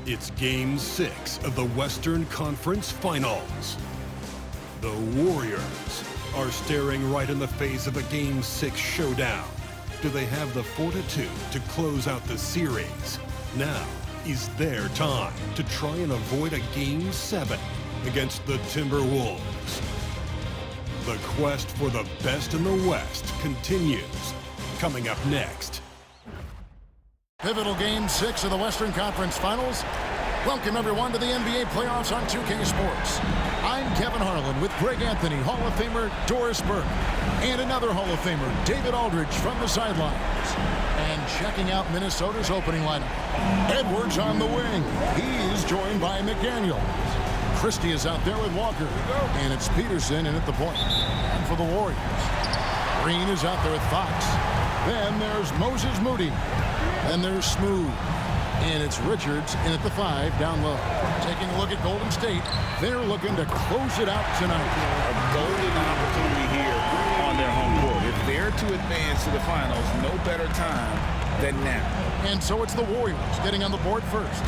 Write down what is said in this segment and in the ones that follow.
It's Game 6 of the Western Conference Finals. The Warriors are staring right in the face of a Game 6 showdown. Do they have the fortitude to close out the series? Now is their time to try and avoid a Game 7 against the Timberwolves. The quest for the best in the West continues. Coming up next. Pivotal Game 6 of the Western Conference Finals. Welcome, everyone, to the NBA playoffs on 2K Sports. I'm Kevin Harlan with Greg Anthony, Hall of Famer Doris Burke, and another Hall of Famer, David Aldridge, from the sidelines. And checking out Minnesota's opening lineup, Edwards on the wing. He is joined by McDaniel. Christie is out there with Walker, and it's Peterson in at the point. And for the Warriors, Green is out there with Fox. Then there's Moses Moody. Then there's Smooth. And it's Richards in at the 5 down low. Taking a look at Golden State, they're looking to close it out tonight. A golden opportunity here on their home court. If they're to advance to the finals, no better time than now. And so it's the Warriors getting on the board first.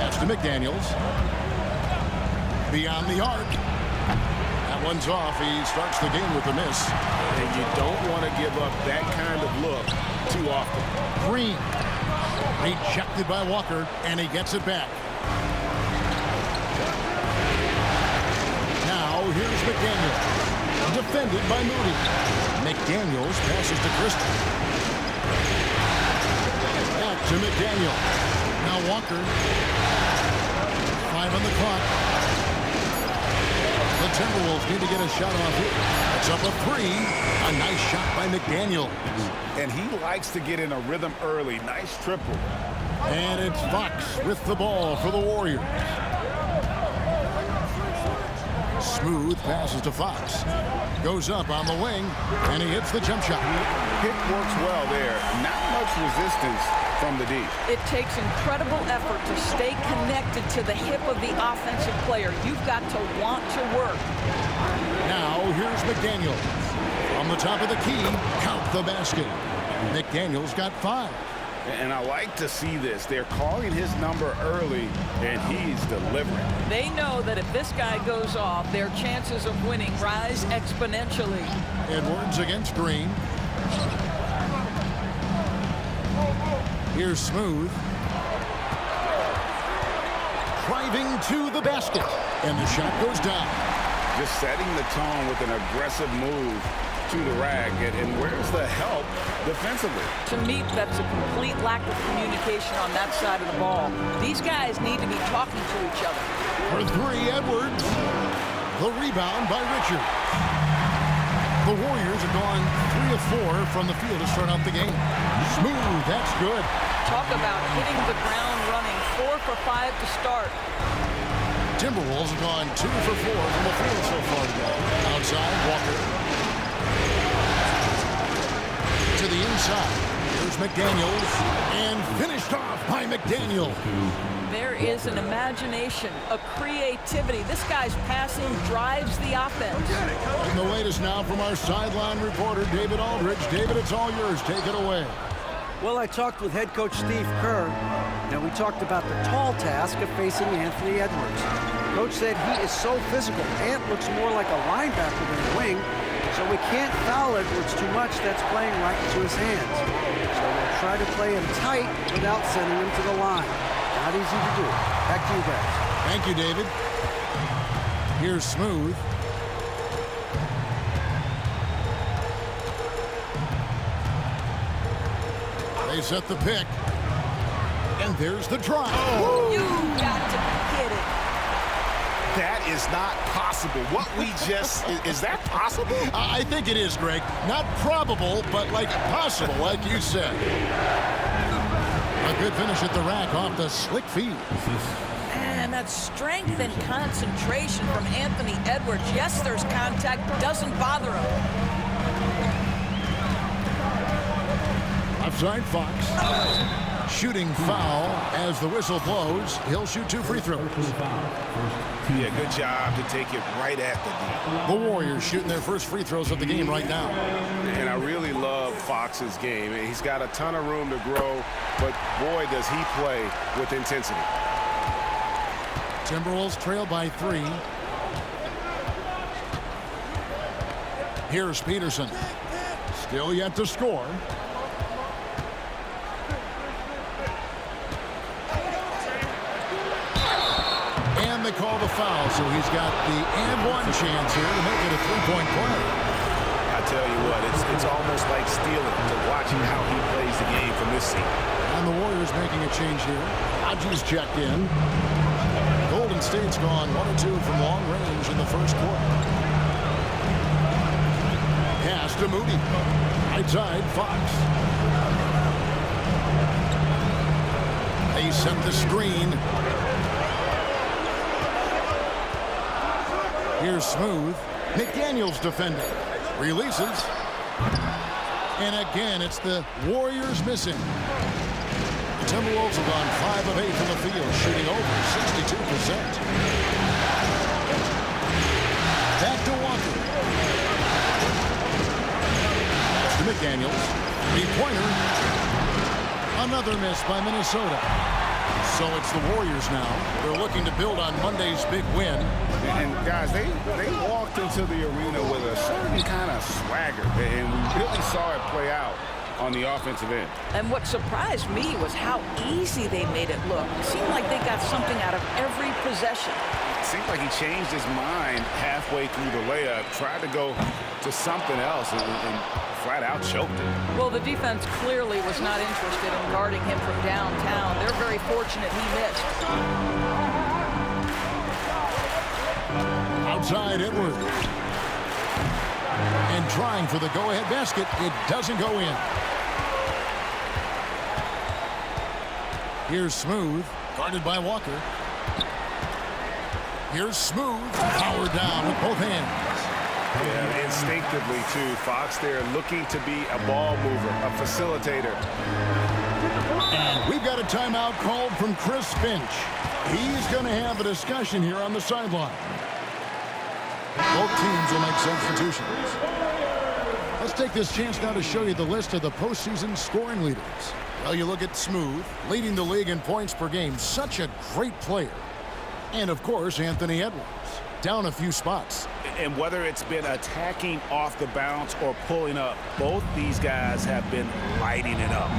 Pass to McDaniels. Beyond the arc. That one's off. He starts the game with a miss. And you don't want to give up that kind of look too often. Green. Rejected by Walker, and he gets it back. Now, here's McDaniels. Defended by Moody. McDaniels passes to Christie. Back to McDaniel. Now Walker. 5 on the clock. The Timberwolves need to get a shot off here. It's up a 3. A nice shot by McDaniel. And he likes to get in a rhythm early. Nice triple. And it's Fox with the ball for the Warriors. Smooth passes to Fox. Goes up on the wing, and he hits the jump shot. Pick works well there. Not much resistance from the D. It takes incredible effort to stay connected to the hip of the offensive player. You've got to want to work. Now, here's McDaniel. On the top of the key, count the basket. McDaniel's got 5. And I like to see this. They're calling his number early, and he's delivering. They know that if this guy goes off, their chances of winning rise exponentially. Edwards against Green. Here's Smooth. Driving to the basket. And the shot goes down. Just setting the tone with an aggressive move to the rack. And where's the help defensively? To me, that's a complete lack of communication on that side of the ball. These guys need to be talking to each other. For 3, Edwards. The rebound by Richard. The Warriors have gone 3 of 4 from the field to start out the game. Smooth, that's good. Talk about hitting the ground running. 4 for 5 to start. Timberwolves have gone 2 for 4 from the field so far today. Outside, Walker. To the inside. Here's McDaniels. And finished off by McDaniel. There is an imagination, a creativity. This guy's passing drives the offense. And the latest now from our sideline reporter, David Aldridge. David, it's all yours. Take it away. Well, I talked with head coach Steve Kerr, and we talked about the tall task of facing Anthony Edwards. Coach said he is so physical. Ant looks more like a linebacker than a wing, so we can't foul Edwards too much. That's playing right into his hands. So we'll try to play him tight without sending him to the line. Not easy to do. Back to you guys. Thank you, David. Here's Smooth. They set the pick. And there's the drive. Oh. You got to be kidding. That is not possible. What we just, is that possible? I think it is, Greg. Not probable, but like possible, like you said. A good finish at the rack off the slick feed. Man, that strength and concentration from Anthony Edwards. Yes, there's contact, doesn't bother him. Offside, Fox. Shooting foul as the whistle blows. He'll shoot 2 free throws. Yeah, good job to take it right at the D. The Warriors shooting their first free throws of the game right now. And I really love Fox's game. He's got a ton of room to grow, but boy, does he play with intensity. Timberwolves trail by 3. Here's Peterson. Still yet to score. And they call the foul, so he's got the and-one chance here to make it a 3-point play. I tell you what, it's almost like stealing to watching how he plays the game from this seat. And the Warriors making a change here. Hodges checked in. Golden State's gone 1 or 2 from long range in the first quarter. Pass to Moody. Right side, Fox. They set the screen. Here's Smooth. McDaniels defending. Releases. And again, it's the Warriors missing. The Timberwolves have gone 5 of 8 from the field, shooting over 62%. Back to Walker. To McDaniels. 3-pointer. Another miss by Minnesota. So it's the Warriors now. They're looking to build on Monday's big win. And guys, they walked into the arena with a certain kind of swagger, and we really saw it play out on the offensive end. And what surprised me was how easy they made it look. It seemed like they got something out of every possession. It seemed like he changed his mind halfway through the layup, tried to go to something else, and flat out choked it. Well, the defense clearly was not interested in guarding him from downtown. They're very fortunate he missed. Outside Edwards. And trying for the go-ahead basket. It doesn't go in. Here's Smooth. Guarded by Walker. Here's Smooth. Powered down with both hands. Yeah, instinctively, too. Fox there looking to be a ball mover, a facilitator. And we've got a timeout called from Chris Finch. He's going to have a discussion here on the sideline. Both teams will make substitutions. Let's take this chance now to show you the list of the postseason scoring leaders. Well, you look at Smooth, leading the league in points per game. Such a great player. And, of course, Anthony Edwards. Down a few spots. And whether it's been attacking off the bounce or pulling up, both these guys have been lighting it up.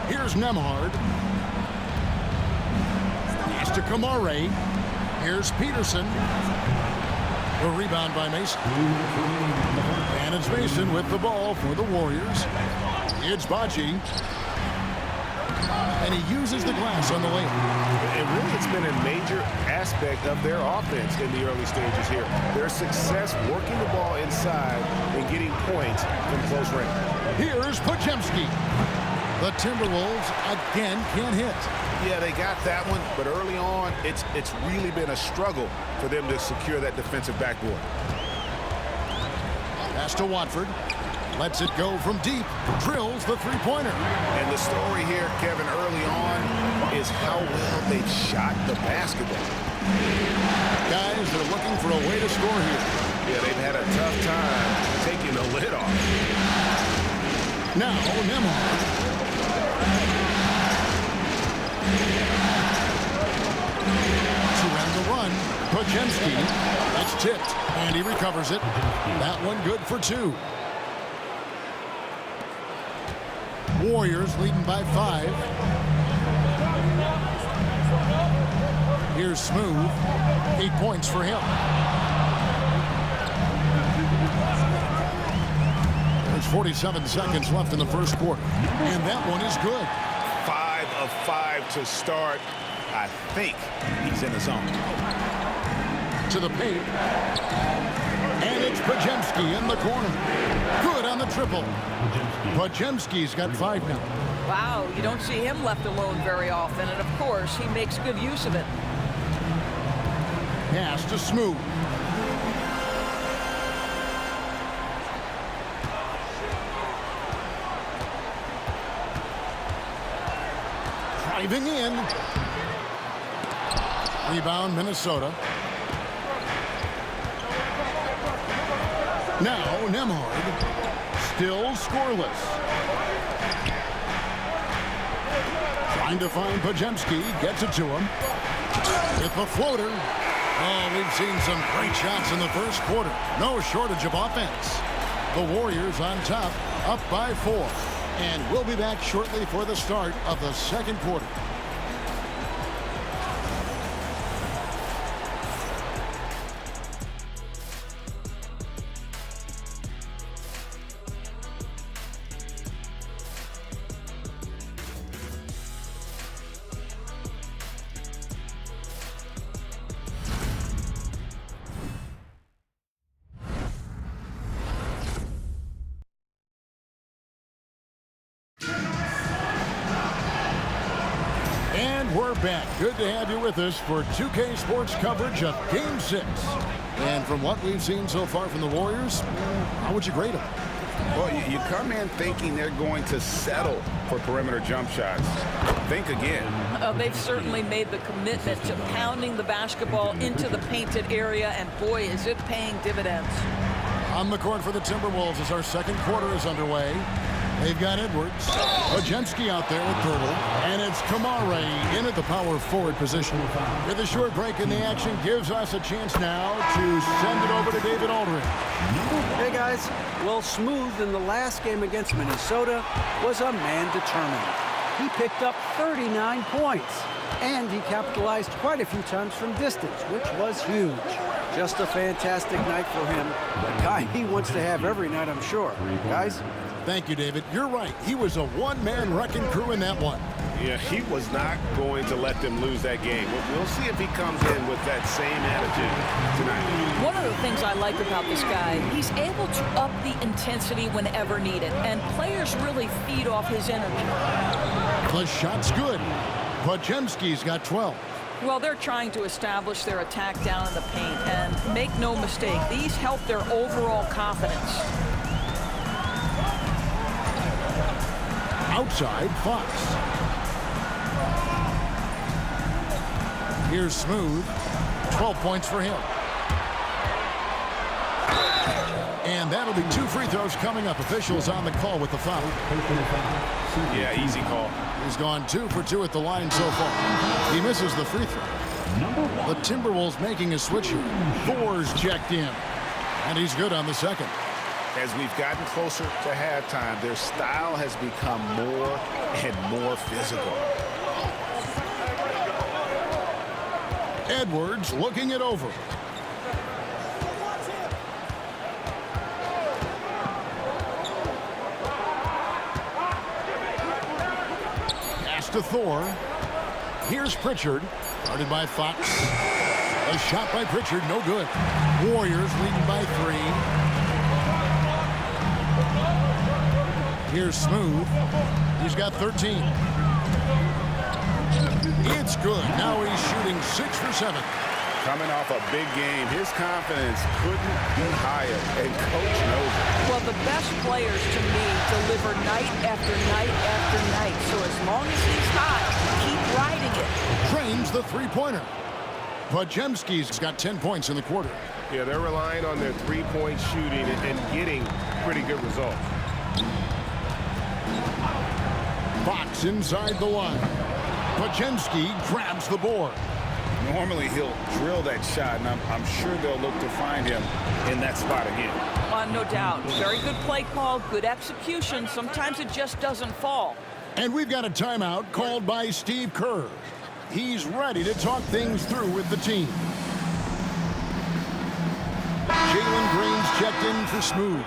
Here's Nembhard. Pass to Kamare. Here's Peterson. A rebound by Mason. And it's Mason with the ball for the Warriors. It's Bocci. And he uses the glass on the lane. And really, it's been a major aspect of their offense in the early stages here. Their success working the ball inside and getting points from close range. Here's Podziemski. The Timberwolves again can't hit. Yeah, they got that one, but early on, it's really been a struggle for them to secure that defensive backboard. Pass to Watford. Lets it go from deep. Drills the three-pointer. And the story here, Kevin, early on is how well they've shot the basketball. Guys are looking for a way to score here. Yeah, they've had a tough time taking the lid off. Now, Nembhard. To end the run, Podziemski. That's tipped, and he recovers it. That one good for 2. Warriors leading by 5. Here's Smooth. 8 points for him. There's 47 seconds left in the first quarter. And that one is good. 5 of 5 to start. I think he's in the zone. To the paint. And it's Podziemski in the corner. Good on the triple. Podziemski's got 5 now. Wow, you don't see him left alone very often, and of course, he makes good use of it. Pass to Smooth. Driving in. Rebound, Minnesota. Now, Nembhard. Still scoreless. Trying to find Podziemski. Gets it to him. With the floater. Oh, we've seen some great shots in the first quarter. No shortage of offense. The Warriors on top, up by 4. And we'll be back shortly for the start of the second quarter. We're back. Good to have you with us for 2K Sports coverage of Game 6. And from what we've seen so far from the Warriors, how would you grade them? Well, you come in thinking they're going to settle for perimeter jump shots. Think again. They've certainly made the commitment to pounding the basketball into the painted area, and boy, is it paying dividends. On the court for the Timberwolves as our second quarter is underway. They've got Edwards. Podziemski out there with Girdle. And it's Kamare in at the power forward position. With a short break in the action, gives us a chance now to send it over to David Aldridge. Hey, guys. Well, Smooth in the last game against Minnesota was a man determined. He picked up 39 points. And he capitalized quite a few times from distance, which was huge. Just a fantastic night for him. The guy he wants to have every night, I'm sure. Guys? Thank you, David. You're right. He was a one-man wrecking crew in that one. Yeah, he was not going to let them lose that game. We'll see if he comes in with that same attitude tonight. One of the things I like about this guy, he's able to up the intensity whenever needed, and players really feed off his energy. The shot's good. Podziemski's got 12. Well, they're trying to establish their attack down in the paint, and make no mistake, these help their overall confidence. Outside, Fox. Here's Smooth. 12 points for him. And that'll be 2 free throws coming up. Officials on the call with the foul. Yeah, easy call. He's gone 2 for 2 at the line so far. He misses the free throw. The Timberwolves making a switch here. Thor's checked in. And he's good on the second. As we've gotten closer to halftime, their style has become more and more physical. Edwards looking it over. Pass to Thor. Here's Pritchard. Guarded by Fox. A shot by Pritchard, no good. Warriors leading by 3. Here's Smooth. He's got 13. It's good. Now he's shooting 6 for 7. Coming off a big game, his confidence couldn't be higher, and coach knows it. Well, the best players, to me, deliver night after night after night. So as long as he's hot, keep riding it. Drains the three-pointer. Podziemski's got 10 points in the quarter. Yeah, they're relying on their three-point shooting and getting pretty good results. Fox inside the line. Podziemski grabs the board. Normally he'll drill that shot, and I'm sure they'll look to find him in that spot again. No doubt. Very good play call, good execution. Sometimes it just doesn't fall. And we've got a timeout called by Steve Kerr. He's ready to talk things through with the team. Jalen Green's checked in for Smooth.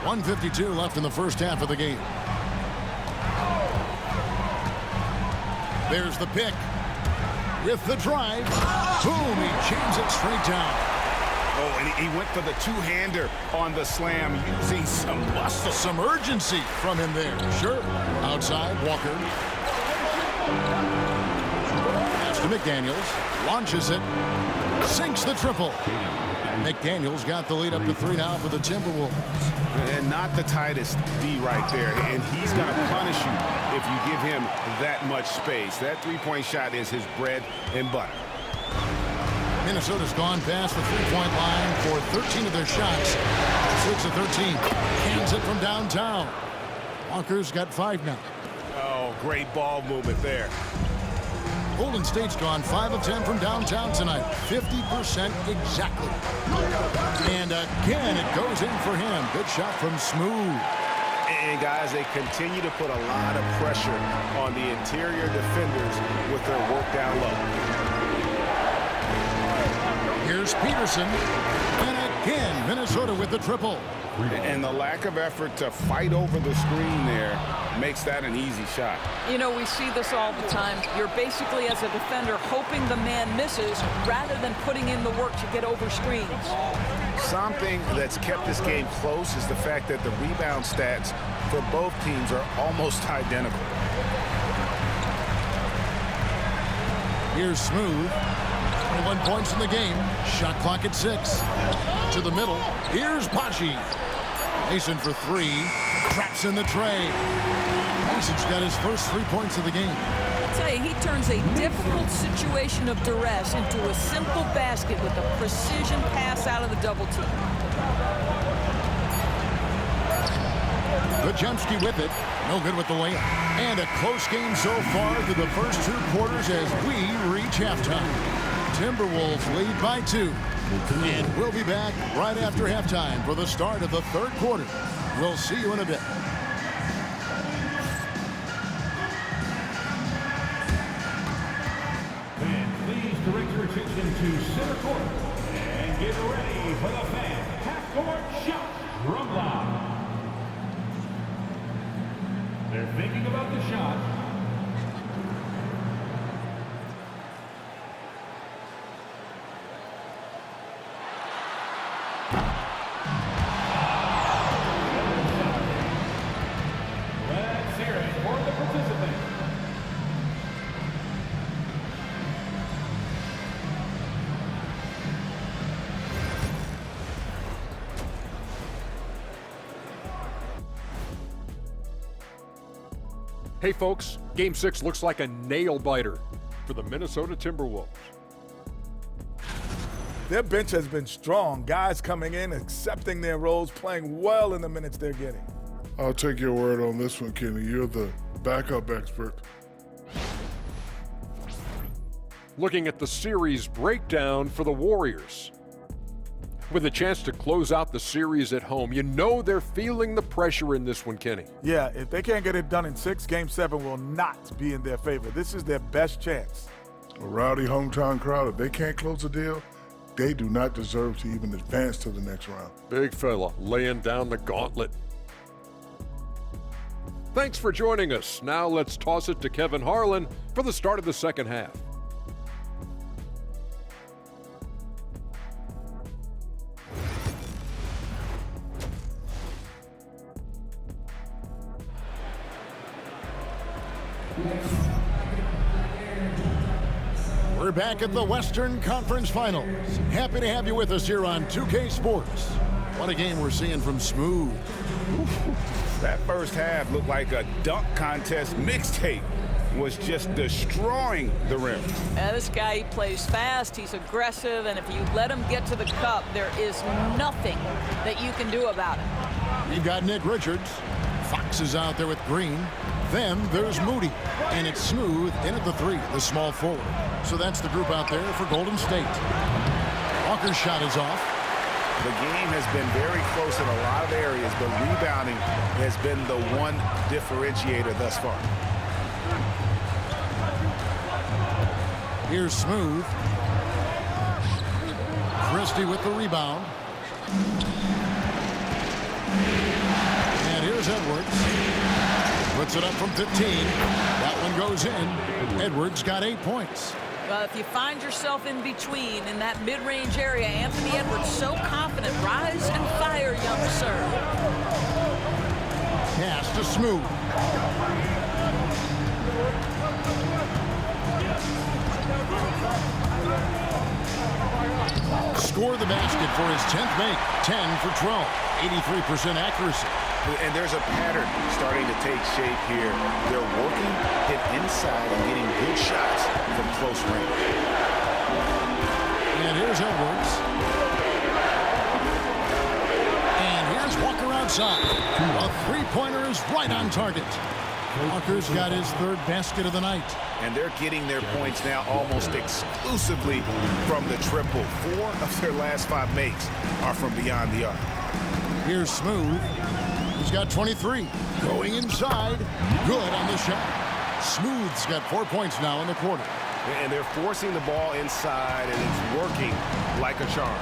.152 left in the first half of the game. There's the pick. With the drive. Boom, he jams it straight down. Oh, and he went for the two-hander on the slam, using some muscle. Some urgency from him there. Sure. Outside, Walker. to McDaniels. Launches it. Sinks the triple. McDaniels got the lead up to 3 now for the Timberwolves. And not the tightest D right there. And he's going to punish you if you give him that much space. That three-point shot is his bread and butter. Minnesota's gone past the three-point line for 13 of their shots. 6 of 13. Cans it from downtown. Walker's got 5 now. Oh, great ball movement there. Golden State's gone 5 of 10 from downtown tonight. 50% exactly. And again, it goes in for him. Good shot from Smooth. And guys, they continue to put a lot of pressure on the interior defenders with their work down low. Here's Peterson. And again, Minnesota with the triple. And the lack of effort to fight over the screen there makes that an easy shot. You know, we see this all the time. You're basically, as a defender, hoping the man misses rather than putting in the work to get over screens. Something that's kept this game close is the fact that the rebound stats for both teams are almost identical. Here's Smooth. 21 points in the game. Shot clock at 6. To the middle. Here's Pachi. Mason for 3. Traps in the tray. Mason's got his first 3 points of the game. I'll tell you, he turns a difficult situation of duress into a simple basket with a precision pass out of the double team. Gajemski with it. No good with the layup. And a close game so far through the first 2 quarters as we reach halftime. Timberwolves lead by 2. And we'll be back right after halftime for the start of the 3rd quarter. We'll see you in a bit. And please direct your attention to center court and get ready for the fan half-court shot from Loud. They're thinking about the shot. Let's hear it for the participants. Hey folks, Game 6 looks like a nail-biter for the Minnesota Timberwolves. Their bench has been strong. Guys coming in, accepting their roles, playing well in the minutes they're getting. I'll take your word on this one, Kenny. You're the backup expert. Looking at the series breakdown for the Warriors. With a chance to close out the series at home, you know they're feeling the pressure in this one, Kenny. Yeah, if they can't get it done in 6, Game 7 will not be in their favor. This is their best chance. A rowdy hometown crowd, if they can't close a deal, they do not deserve to even advance to the next round. Big fella laying down the gauntlet. Thanks for joining us. Now let's toss it to Kevin Harlan for the start of the second half. We're back at the Western Conference Finals. Happy to have you with us here on 2K Sports. What a game we're seeing from Smooth. That first half looked like a dunk contest mixtape. Was just destroying the rim. This guy, he plays fast, he's aggressive, and if you let him get to the cup, there is nothing that you can do about it. You've got Nick Richards. Fox is out there with Green. Then there's Moody. And it's Smooth in at the 3, the small forward. So that's the group out there for Golden State. Walker's shot is off. The game has been very close in a lot of areas, but rebounding has been the one differentiator thus far. Here's Smooth. Christie with the rebound. And here's Edwards. Puts it up from 15. That one goes in. Edwards got 8 points. Well, if you find yourself in between in that mid-range area, Anthony Edwards so confident. Rise and fire, young sir. Pass to Smooth. score the basket for his 10th make. 10 for 12. 83% accuracy. And there's a pattern starting to take shape here. They're working it inside and getting good shots from close range. And here's Edwards. And here's Walker outside. A three-pointer is right on target. Walker's got his third basket of the night. And they're getting their points now almost exclusively from the triple. 4 of their last 5 makes are from beyond the arc. Here's Smooth. He's got 23. Going inside. Good on the shot. Smooth's got 4 points now in the quarter. And they're forcing the ball inside, and it's working like a charm.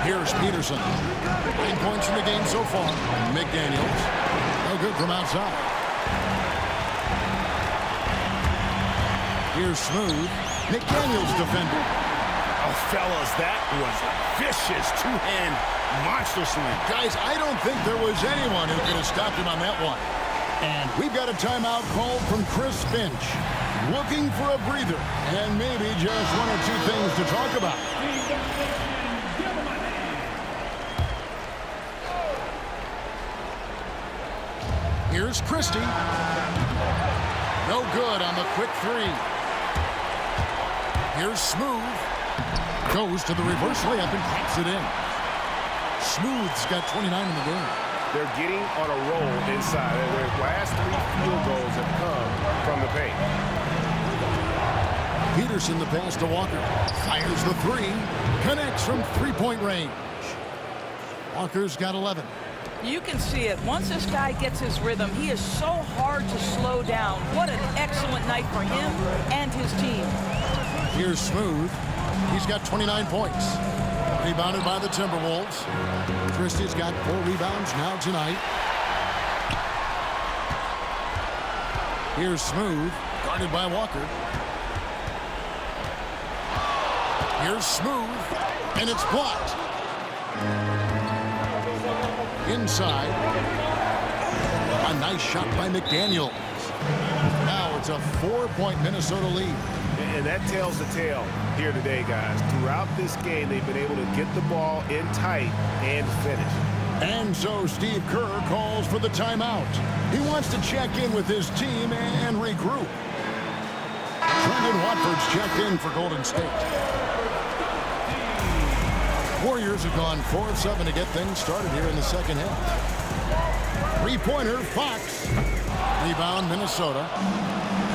Here's Peterson. 9 points in the game so far. McDaniels. No good from outside. Here's Smooth. McDaniels defending. Oh, fellas, that was a vicious two-hand monster swing. Guys, I don't think there was anyone who could have stopped him on that one. And we've got a timeout called from Chris Finch. Looking for a breather and maybe just 1 or 2 things to talk about. Here's Christie. No good on the quick 3. Here's Smooth. Goes to the reverse layup and taps it in. Smooth's got 29 in the game. They're getting on a roll inside. Their last 3 field goals have come from the paint. Peterson the pass to Walker. Fires the 3. Connects from three-point range. Walker's got 11. You can see it. Once this guy gets his rhythm, he is so hard to slow down. What an excellent night for him and his team. Here's Smooth. He's got 29 points. Rebounded by the Timberwolves. Christie's got 4 rebounds now tonight. Here's Smooth. Guarded by Walker. Here's Smooth. And it's blocked. Inside. A nice shot by McDaniels. Now it's a 4-point Minnesota lead. And that tells the tale here today, guys. Throughout this game, they've been able to get the ball in tight and finish. And so Steve Kerr calls for the timeout. He wants to check in with his team and regroup. Brendan Watford's checked in for Golden State. Warriors have gone 4 of 7 to get things started here in the second half. Three-pointer, Fox. Rebound, Minnesota.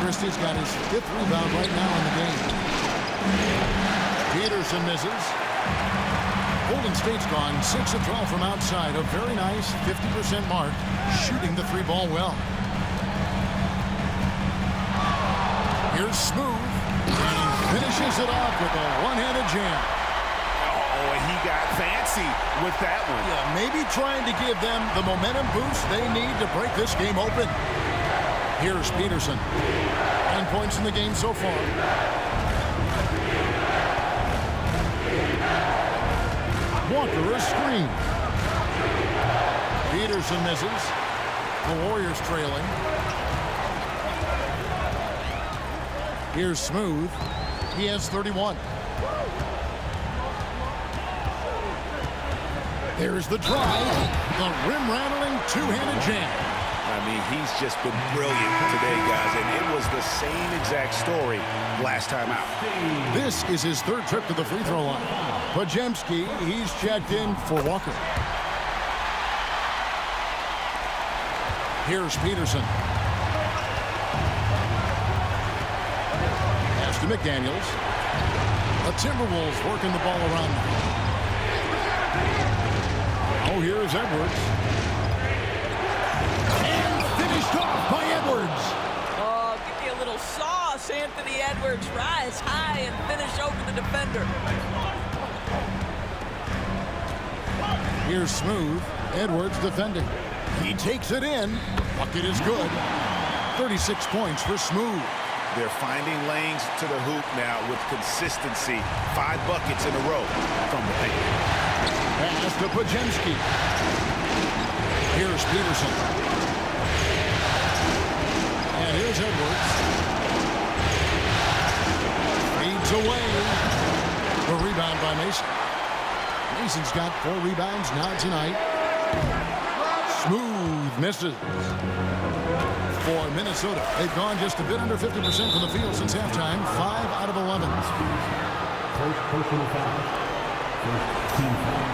Christie's got his 5th rebound right now in the game. Peterson misses. Golden State's gone 6 of 12 from outside. A very nice 50% mark, shooting the 3-ball well. Here's Smooth. And he finishes it off with a one-handed jam. Oh, and he got fancy with that one. Yeah, maybe trying to give them the momentum boost they need to break this game open. Here's Peterson. 9 points in the game so far. Walker a screen. Peterson misses. The Warriors trailing. Here's Smooth. He has 31. There's the drive. The rim-rattling two-handed jam. I mean, he's just been brilliant today, guys, and it was the same exact story last time out. This is his 3rd trip to the free throw line. Podziemski, he's checked in for Walker. Here's Peterson. Pass to McDaniels. The Timberwolves working the ball around. Oh, here's Edwards. Off by Edwards. Oh, give me a little sauce, Anthony Edwards. Rise high and finish over the defender. Here's Smooth. Edwards defending. He takes it in. Bucket is good. 36 points for Smooth. They're finding lanes to the hoop now with consistency. 5 buckets in a row from the paint. Pass to Podziemski. Here's Peterson. And here's Edwards. Feeds by Mason. Mason's got 4 rebounds now tonight. Smooth misses. For Minnesota, they've gone just a bit under 50% from the field since halftime. 5 out of 11. First personal foul. First team foul.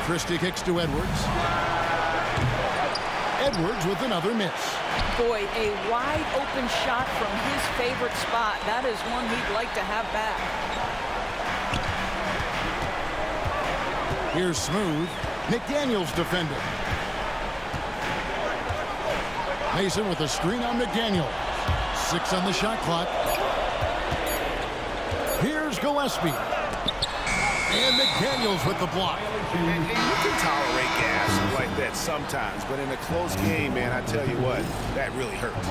Christie kicks to Edwards. Edwards with another miss. Boy, a wide open shot from his favorite spot. That is one he'd like to have back. Here's Smooth. McDaniels defended. Mason with a screen on McDaniel. 6 on the shot clock. Here's Gillespie. And McDaniels with the block. And you can tolerate gas like that sometimes, but in a close game, man, I tell you what, that really hurts.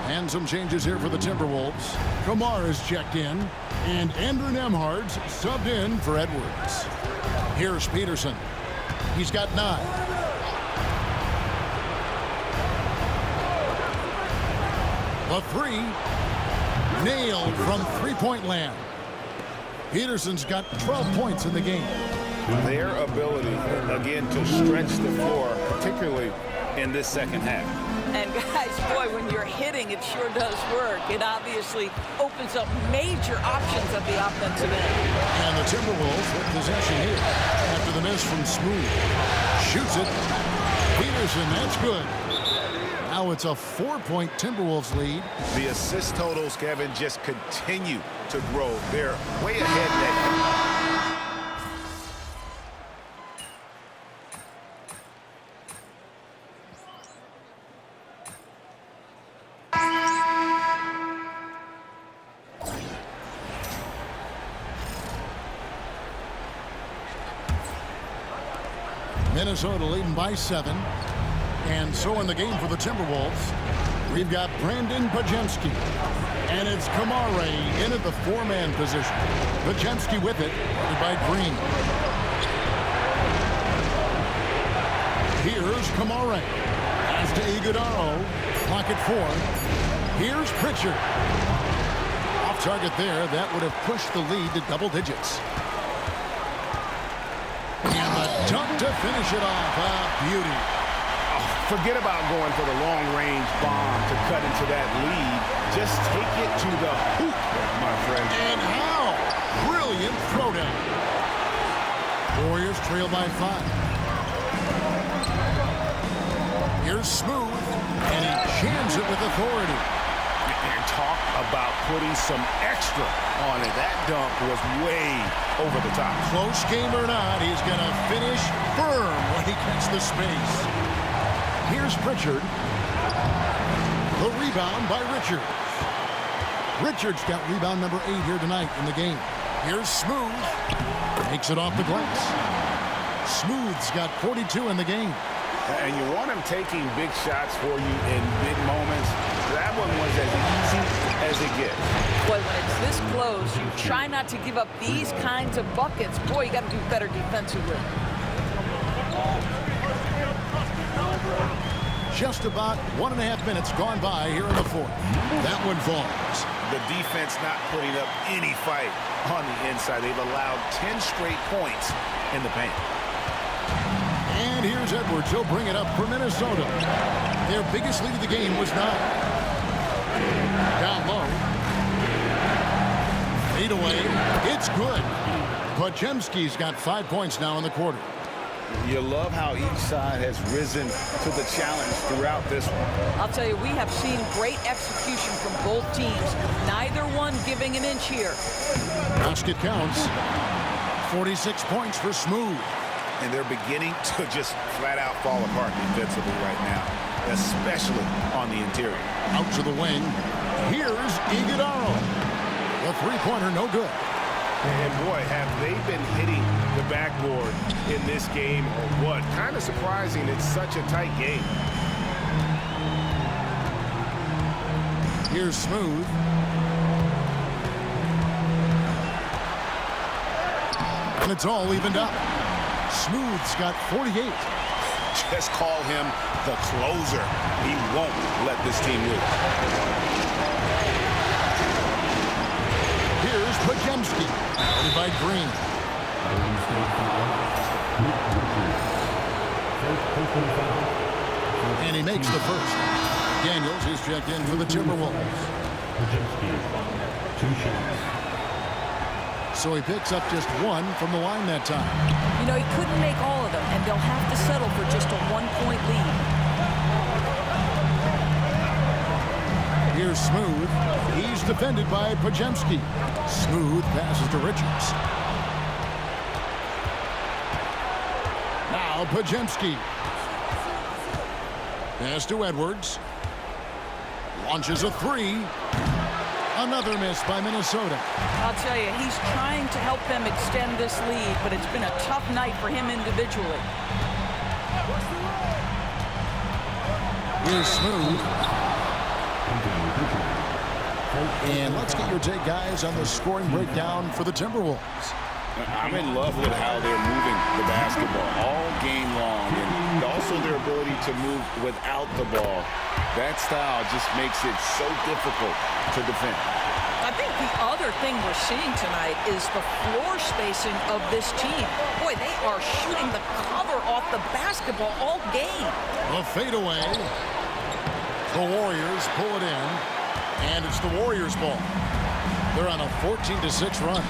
And some changes here for the Timberwolves. Kamar is checked in, and Andrew Nembhard's subbed in for Edwards. Here's Peterson. He's got 9. The 3 nailed from three-point land. Peterson's got 12 points in the game. Their ability, again, to stretch the floor, particularly in this second half. And guys, boy, when you're hitting, it sure does work. It obviously opens up major options at the offensive end. And the Timberwolves with possession here after the miss from Smooth. Shoots it. Peterson, that's good. Now it's a 4-point Timberwolves lead. The assist totals, Kevin, just continue to grow. They're way ahead that. Minnesota leading by 7. And so in the game for the Timberwolves, we've got Brandon Podziemski. And it's Kamare in at the 4-man position. Podziemski with it, guarded by Green. Here's Kamare. As to Iguodaro. Clock at 4. Here's Pritchard. Off target there. That would have pushed the lead to double digits. And the dunk to finish it off. A beauty. Forget about going for the long-range bomb to cut into that lead. Just take it to the hoop, my friend. And how? Brilliant throwdown. Warriors trail by 5. Here's Smooth, and he jams it with authority. And talk about putting some extra on it. That dunk was way over the top. Close game or not, he's going to finish firm when he gets the space. Here's Pritchard. The rebound by Richards. Richards got rebound number 8 here tonight in the game. Here's Smooth. Makes it off the glass. Smooth's got 42 in the game. And you want him taking big shots for you in big moments. That one was as easy as it gets. Boy, when it's this close, you try not to give up these kinds of buckets. Boy, you got to do better defensively. Just about 1.5 minutes gone by here in the 4th. That one falls. The defense not putting up any fight on the inside. They've allowed 10 straight points in the paint. And here's Edwards. He'll bring it up for Minnesota. Their biggest lead of the game was 9. Down low. Fade away. It's good. Podziemski's got 5 points now in the quarter. You love how each side has risen to the challenge throughout this one. I'll tell you, we have seen great execution from both teams. Neither one giving an inch here. Basket counts. 46 points for Smooth. And they're beginning to just flat out fall apart defensively right now, especially on the interior. Out to the wing. Here's Iguodaro. The three-pointer no good. And boy, have they been hitting the backboard in this game or what? Kind of surprising it's such a tight game. Here's Smooth. And it's all evened up. Smooth's got 48. just call him the closer. He won't let this team lose. Here's Podziemski, guarded by Green. And he makes the first. Daniels is checked in for the Timberwolves. So he picks up just one from the line that time. You know, he couldn't make all of them, and they'll have to settle for just a one-point lead. Here's Smooth. He's defended by Podziemski. Smooth passes to Richards. Now Podziemski. Pass to Edwards. Launches a three. Another miss by Minnesota. I'll tell you, he's trying to help them extend this lead, but it's been a tough night for him individually. Here's Smooth. And let's get your take, guys, on the scoring breakdown for the Timberwolves. I'm in love with how they're moving the basketball all game long, and also their ability to move without the ball. That style just makes it so difficult to defend. I think the other thing we're seeing tonight is the floor spacing of this team. Boy, they are shooting the cover off the basketball all game. A fadeaway. The Warriors pull it in, and it's the Warriors' ball. They're on a 14-6 run.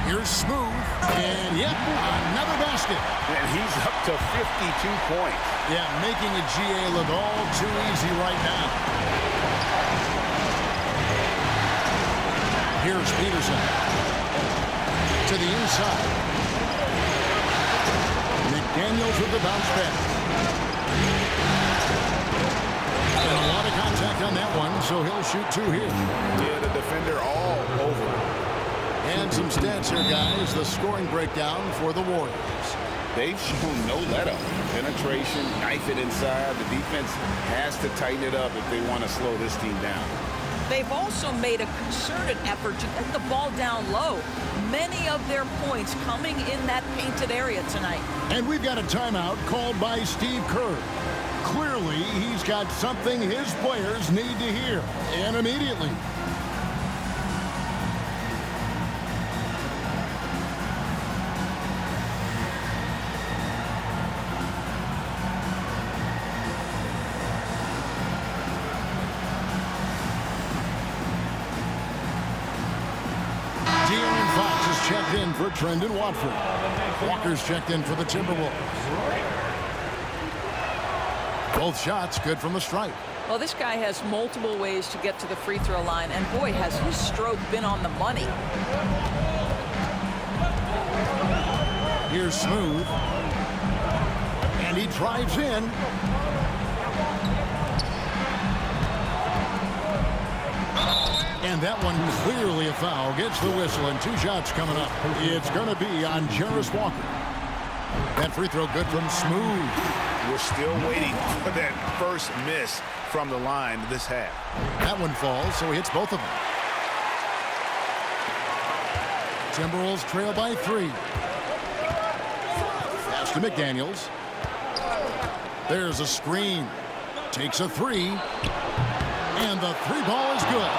Here's Smooth, and yep, another basket. And he's up to 52 points. Yeah, making a GA look all too easy right now. Here's Peterson. To the inside. McDaniels with the bounce back. And a lot of contact on that one, so he'll shoot two here. Yeah, the defender all over. And some stats here, guys. The scoring breakdown for the Warriors. They've shown no let-up. Penetration, knife it inside. The defense has to tighten it up if they want to slow this team down. They've also made a concerted effort to get the ball down low. Many of their points coming in that painted area tonight. And we've got a timeout called by Steve Kerr. Clearly, he's got something his players need to hear, and immediately. Checked in for Trendon Watford. Walker's checked in for the Timberwolves. Both shots good from the stripe. Well, this guy has multiple ways to get to the free throw line, and boy, has his stroke been on the money. Here's Smooth. And he drives in. And that one clearly a foul. Gets the whistle, and two shots coming up. It's going to be on Jarace Walker. That free throw good from Smooth. We're still waiting for that first miss from the line this half. That one falls, so he hits both of them. Timberwolves trail by 3. Pass to McDaniels. There's a screen. Takes a 3. And the 3 ball is good.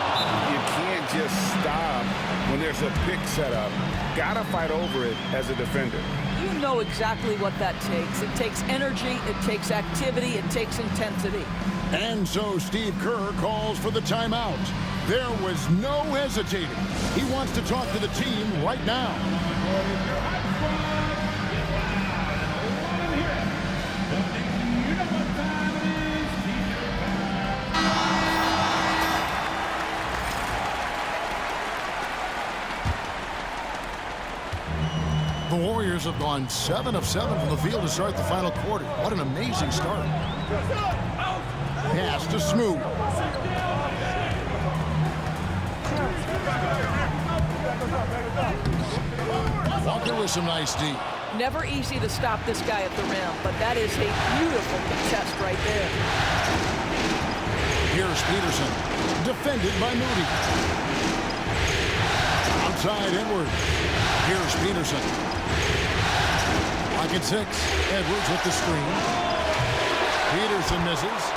You can't just stop when there's a pick set up. Gotta fight over it as a defender. You know exactly what that takes. It takes energy, it takes activity, it takes intensity. And so Steve Kerr calls for the timeout. There was no hesitating. He wants to talk to the team right now. The Warriors have gone 7 of 7 from the field to start the final quarter. What an amazing start. Pass to Smooth. Walker with some nice D. Never easy to stop this guy at the rim, but that is a beautiful contest right there. Here's Peterson, defended by Moody. Outside Edwards. Here's Peterson. Second 6. Edwards with the screen. Peterson misses.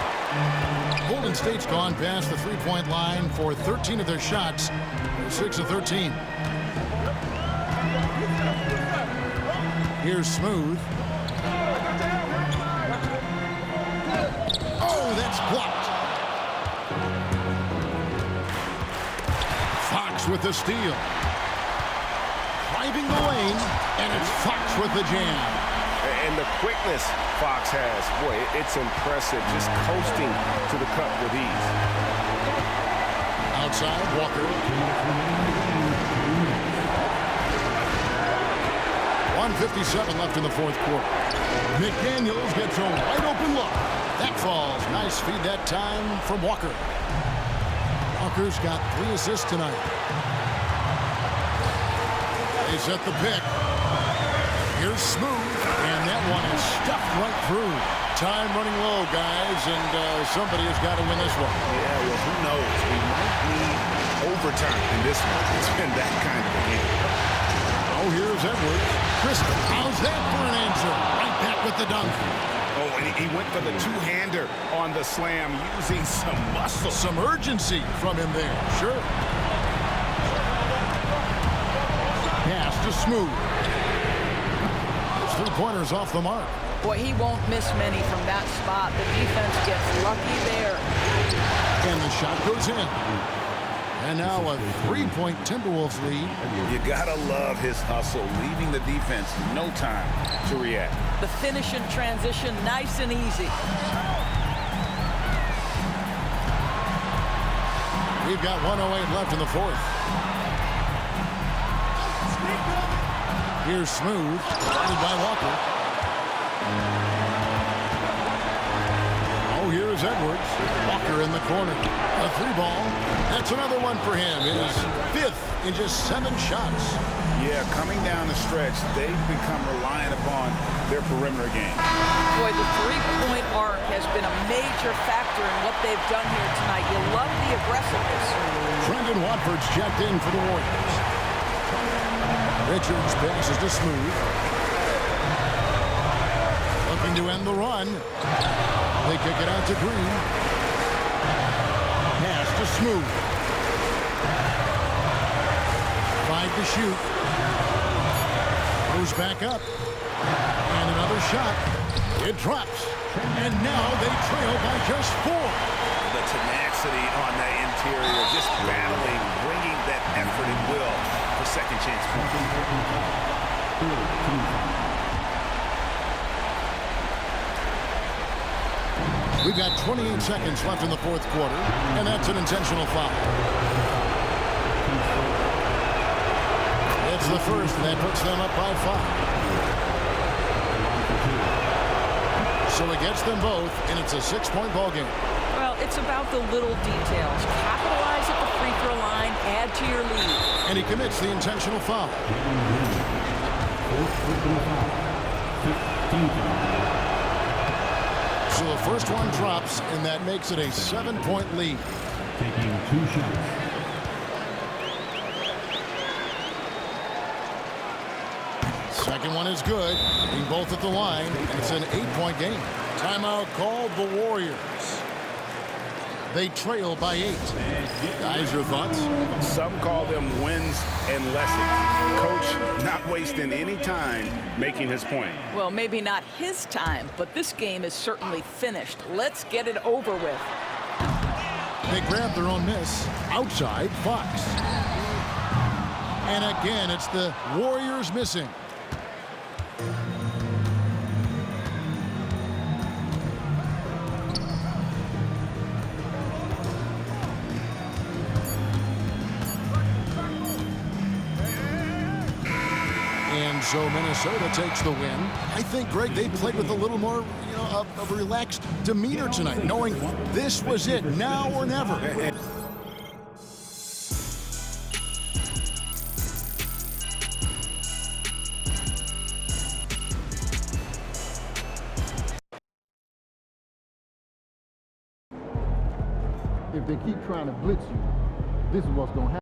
Golden State's gone past the three-point line for 13 of their shots. They're 6 of 13. Here's Smooth. Oh, that's blocked. Fox with the steal. Driving the lane, and it's Fox with the jam. And the quickness Fox has, boy, it's impressive. Just coasting to the cup with ease. Outside, Walker. 1:57 left in the fourth quarter. McDaniels gets a wide open look. That falls. Nice feed that time from Walker. Walker's got 3 assists tonight. They set the pick. Here's Smooth, and that one is stuffed right through. Time running low, guys, and somebody has got to win this one. Yeah, well, who knows? We might need overtime in this one. It's been that kind of a game. Oh, here's Edwards. Crystal, how's that for an answer? Right back with the dunk. Oh, and he went for the two-hander on the slam, using some muscle. Some urgency from him there, sure. Pass to Smooth. His three-pointers off the mark. Boy, he won't miss many from that spot. The defense gets lucky there. And the shot goes in. And now a 3-point Timberwolves lead. You gotta love his hustle, leaving the defense no time to react. The finish in transition, nice and easy. We've got 1:08 left in the fourth. Here's Smooth, guarded by Walker. Oh, here's Edwards. Walker in the corner. A 3-ball. That's another one for him. His 5th in just 7 shots. Yeah, coming down the stretch, they've become reliant upon their perimeter game. Boy, the three-point arc has been a major factor in what they've done here tonight. You love the aggressiveness. Brendan Watford's checked in for the Warriors. Richards passes to Smooth. Looking to end the run. They kick it out to Green. Pass to Smooth. 5 to shoot. Goes back up. And another shot. It drops. And now they trail by just 4. The tenacity on the interior, just battling, bringing that effort and will for second chance points. We've got 28 seconds left in the fourth quarter, and that's an intentional foul. It's the first, and that puts them up by 5. So it gets them both, and it's a 6-point ball game. Well, it's about the little details. Capitalize at the free throw line, add to your lead. And he commits the intentional foul. So the first one drops, and that makes it a 7-point lead. Taking 2 shots. Second one is good. Being both at the line, and it's an 8-point game. Timeout called the Warriors. They trail by 8. Guys, your thoughts? Some call them wins and lessons. Coach not wasting any time making his point. Well, maybe not his time, but this game is certainly finished. Let's get it over with. They grab their own miss. Outside, Fox. And again, it's the Warriors missing. And so Minnesota takes the win. I think, Greg, they played with a little more, of a relaxed demeanor tonight, knowing this was it, now or never. If they keep trying to blitz you, this is what's going to